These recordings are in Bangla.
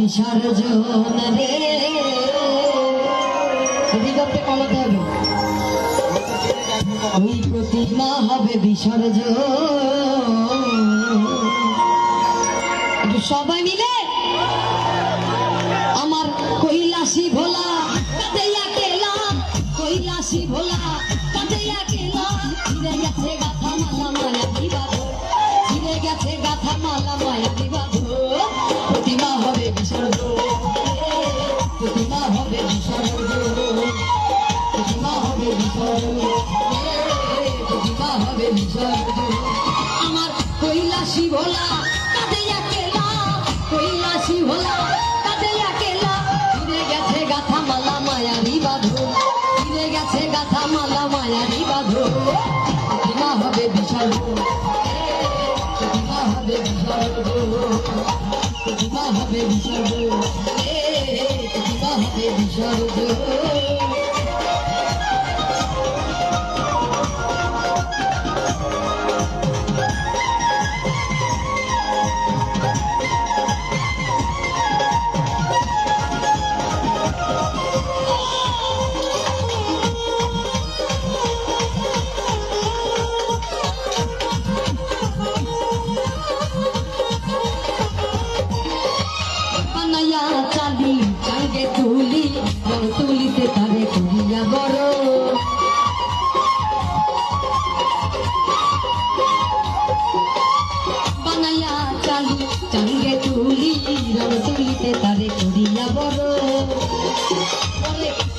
বিসর্জন রে বিগতে কমাতে হবে ওই প্রতিমা হবে বিসর্জন একটু সবাই মিলে আমার কৈলাসী ভোলা কাঁদিয়া কেলা কৈলাসী ভোলা কাঁদিয়া কেলা ফিরে গেছে গাথা মালা মায়া বিবাদ ফিরে গেছে গাথা মালা মায়া বিবাদ প্রতিমা হবে বিসর্জন প্রতিমা হবে বিসর্জন প্রতিমা হবে বিসর্জন প্রতিমা হবে বিসর্জন আমার কৈলাসী ভোলা কাঁদিয়া কেলা কৈলাসী ভোলা কাঁদিয়া কেলা ফিরে গেছে গাথা মালা মায়ারি বাঁধো ফিরে গেছে গাথা মালা মায়ারি বাঁধো প্রতিমা হবে বিসর্জন প্রতিমা হবে বিসর্জন প্রতিমা হবে বিসর্জন প্রতিমা হবে বিসর্জন চালি চাঙ্গে তুলি রং তুলিতে তারে করিয়া বড় বানাইয়া চালি চাঙ্গে তুলি রং তুলিতে তারে করিয়া বড়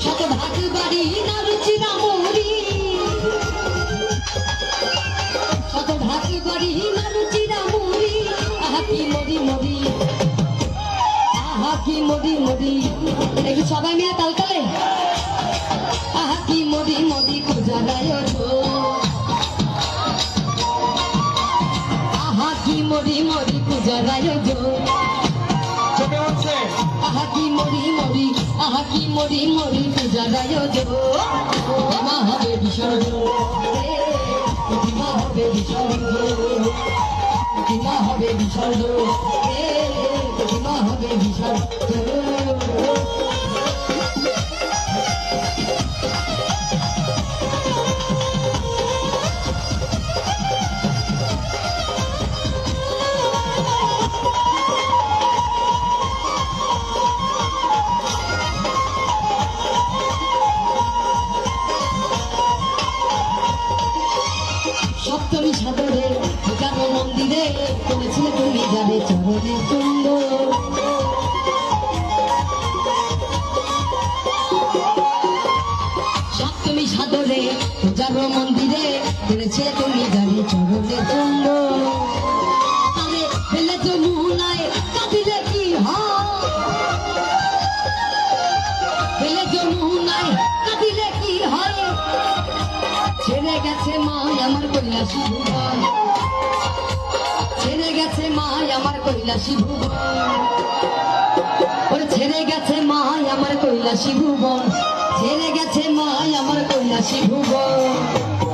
শত ভাগ বাড়ি না রুচি না মরি শত ভাগ বাড়ি না রুচি না মরি আহা কি মরি মরি আহা কি মদি মদি একটু সবাই মিলে তালতালে আহা কি মদি মদি কুজারায় আহা কি মদি মদি কুজারায় আহা কি মদি মদি আহা কি মদি মদি কুজারায় প্রতিমা হবে বিসর্জন প্রতিমা হবে বিসর্জন প্রতিমা হবে বিসর্জন প্রতিমা হবে বিসর্জন সপ্তমী সাদরে কেন মন্দিরে করেছিলে তুমি যাবে চরণে তুণ্ড সপ্তমী সাদরে পূজার মন্দিরে করেছিলে তুমি যাবে চরণে তুণ্ড তারে ফেলে যমুনায় কাঁদিলে কি হয় ফেলে যমুনায় কাঁদিলে কি হয় ছেড়ে গেছে মা আমার কৈলাসী ভুবন ছেড়ে গেছে মা আমার কৈলাসী ভুবন ছেড়ে গেছে মা আমার কৈলাসী ভুবন ছেড়ে গেছে মা আমার কৈলাসী ভুবন